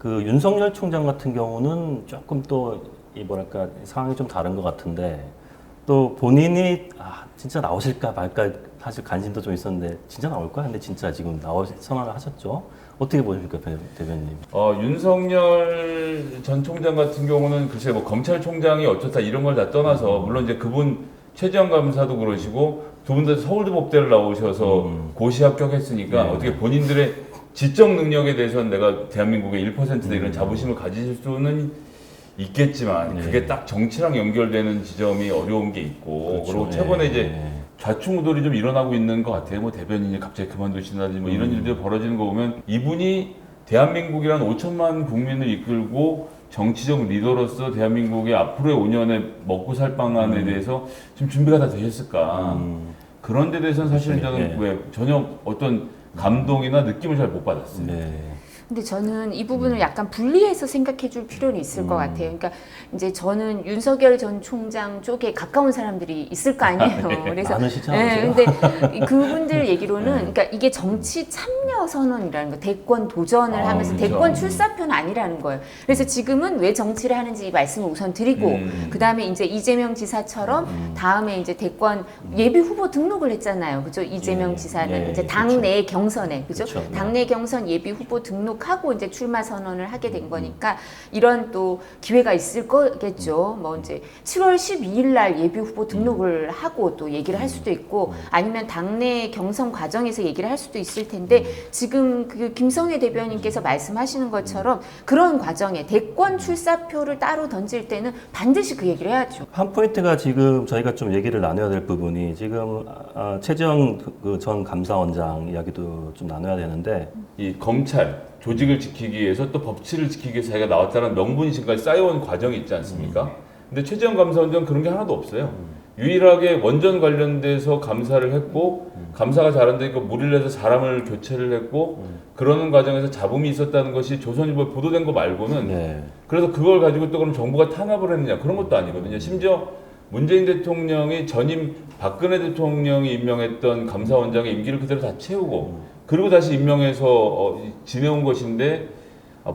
그 윤석열 총장 같은 경우는 조금 또 이 뭐랄까 상황이 좀 다른 것 같은데 또 본인이 진짜 나오실까 말까 사실 관심도 좀 있었는데 진짜 나올까? 근데 진짜 지금 선언을 하셨죠. 어떻게 보십니까, 대변님? 윤석열 전 총장 같은 경우는 글쎄 뭐 검찰총장이 어쩌다 이런 걸 다 떠나서 물론 이제 그분 최재형 감사도 그러시고 두 분 다 서울대법대를 나오셔서 고시 합격했으니까 어떻게 본인들의 지적 능력에 대해서는 내가 대한민국의 1%다 이런 자부심을 가지실 수는 있겠지만 그게 딱 정치랑 연결되는 지점이 어려운 게 있고 그렇죠. 그리고 최근에 이제 좌충우돌이 좀 일어나고 있는 것 같아요. 뭐 대변인이 갑자기 그만두신다든지 뭐 이런 일들이 벌어지는 거 보면 이분이 대한민국이란 5천만 국민을 이끌고 정치적 리더로서 대한민국의 앞으로의 5년의 먹고 살 방안에 대해서 좀 준비가 다 되셨을까. 그런 데 대해서는 사실은 저는 왜 전혀 어떤 감동이나 느낌을 잘 못 받았어요. 근데 저는 이 부분을 약간 분리해서 생각해 줄 필요는 있을 것 같아요. 그러니까 이제 저는 윤석열 전 총장 쪽에 가까운 사람들이 있을 거 아니에요. 그래서 많으시잖아요. 근데 그분들 얘기로는 그러니까 이게 정치 참여 선언이라는 거, 대권 도전을 하면서 그렇죠. 대권 출사표는 아니라는 거예요. 그래서 지금은 왜 정치를 하는지 이 말씀을 우선 드리고 그다음에 이제 이재명 지사처럼 다음에 이제 대권 예비 후보 등록을 했잖아요. 그죠? 이재명 지사는 이제 당내 경선에 그죠? 당내 경선 예비 후보 등록 하고 이제 출마 선언을 하게 된 거니까 이런 또 기회가 있을 거겠죠. 뭐 이제 7월 12일 날 예비 후보 등록을 하고 또 얘기를 할 수도 있고 아니면 당내 경선 과정에서 얘기를 할 수도 있을 텐데 지금 그 김성애 대변인께서 말씀하시는 것처럼 그런 과정에 대권 출사표를 따로 던질 때는 반드시 그 얘기를 해야죠. 한 포인트가 지금 저희가 좀 얘기를 나눠야 될 부분이 지금 최재형 전 감사원장 이야기도 좀 나눠야 되는데 이 검찰 조직을 지키기 위해서 또 법치를 지키기 위해서 자기가 나왔다는 명분이 지금까지 쌓여온 과정이 있지 않습니까? 근데 최재형 감사원장은 그런 게 하나도 없어요. 유일하게 원전 관련돼서 감사를 했고 감사가 잘한다니까 무리를 해서 사람을 교체를 했고 그러는 과정에서 잡음이 있었다는 것이 조선일보에 보도된 거 말고는 그래서 그걸 가지고 또 그럼 정부가 탄압을 했느냐 그런 것도 아니거든요. 심지어 문재인 대통령이 전임 박근혜 대통령이 임명했던 감사원장의 임기를 그대로 다 채우고 그리고 다시 임명해서 지내온 것인데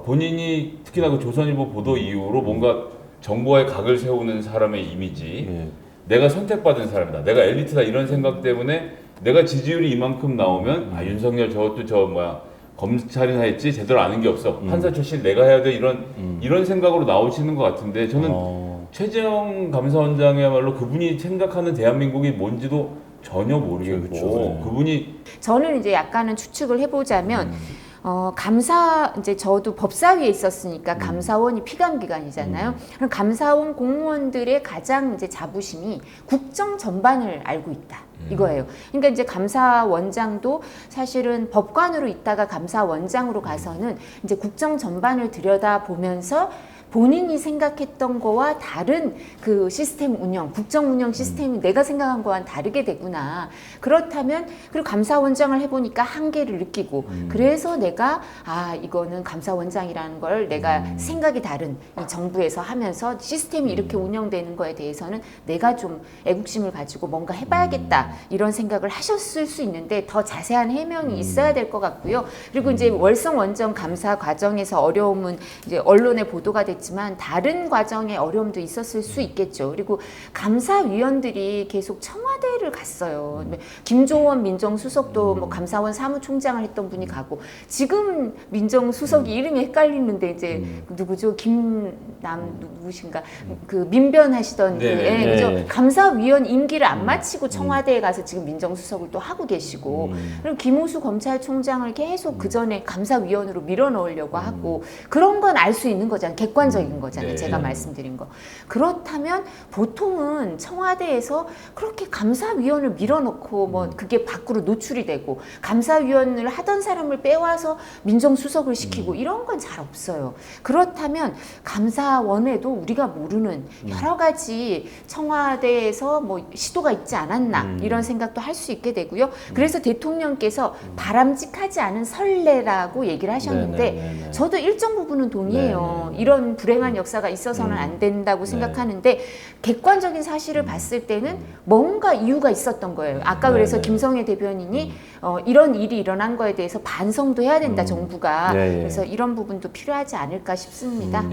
본인이 특히나 그 조선일보 보도 이후로 뭔가 정부와의 각을 세우는 사람의 이미지 내가 선택받은 사람이다 내가 엘리트다 이런 생각 때문에 내가 지지율이 이만큼 나오면 윤석열 저것도 검찰이나 했지 제대로 아는 게 없어 판사 출신 내가 해야 돼 이런 생각으로 나오시는 것 같은데 저는 최재형 감사원장이야말로 그분이 생각하는 대한민국이 뭔지도 전혀 모르겠고 그분이 저는 이제 약간은 추측을 해보자면 감사 이제 저도 법사위에 있었으니까 감사원이 피감기관이잖아요. 그럼 감사원 공무원들의 가장 이제 자부심이 국정 전반을 알고 있다. 이거예요. 그러니까 이제 감사원장도 사실은 법관으로 있다가 감사원장으로 가서는 이제 국정 전반을 들여다 보면서 본인이 생각했던 거와 다른 그 시스템 운영, 국정 운영 시스템이 내가 생각한 거와는 다르게 되구나. 그렇다면 그리고 감사원장을 해보니까 한계를 느끼고 그래서 내가 이거는 감사원장이라는 걸 내가 생각이 다른 이 정부에서 하면서 시스템이 이렇게 운영되는 거에 대해서는 내가 좀 애국심을 가지고 뭔가 해봐야겠다 이런 생각을 하셨을 수 있는데 더 자세한 해명이 있어야 될 것 같고요. 그리고 이제 월성 원전 감사 과정에서 어려움은 이제 언론에 보도가 됐지만 다른 과정에 어려움도 있었을 수 있겠죠. 그리고 감사위원들이 계속 청와대를 갔어요. 김조원 민정수석도 뭐 감사원 사무총장을 했던 분이 가고 지금 민정수석이 이름이 헷갈리는데 이제 누구죠? 누구신가? 그 민변하시던 그죠? 감사위원 임기를 안 마치고 청와대에 가서 지금 민정수석을 또 하고 계시고 그리고 김호수 검찰총장을 계속 그 전에 감사위원으로 밀어넣으려고 하고 그런 건 알 수 있는 거잖아요. 객관적인 거잖아요. 제가 말씀드린 거. 그렇다면 보통은 청와대에서 그렇게 감사위원을 밀어넣고 뭐 그게 밖으로 노출이 되고 감사위원을 하던 사람을 빼와서 민정수석을 시키고 이런 건 잘 없어요. 그렇다면 감사원에도 우리가 모르는 여러 가지 청와대에서 뭐 시도가 있지 않았나 이런 생각도 할 수 있게 되고요. 그래서 대통령께서 바람직하지 않은 선례라고 얘기를 하셨는데 저도 일정 부분은 동의해요. 이런 불행한 역사가 있어서는 안 된다고 생각하는데 객관적인 사실을 봤을 때는 뭔가 이유가 있었던 거예요. 아까 그래서 김성애 대변인이 이런 일이 일어난 거에 대해서 반성도 해야 된다 정부가. 네, 네. 그래서 이런 부분도 필요하지 않을까 싶습니다.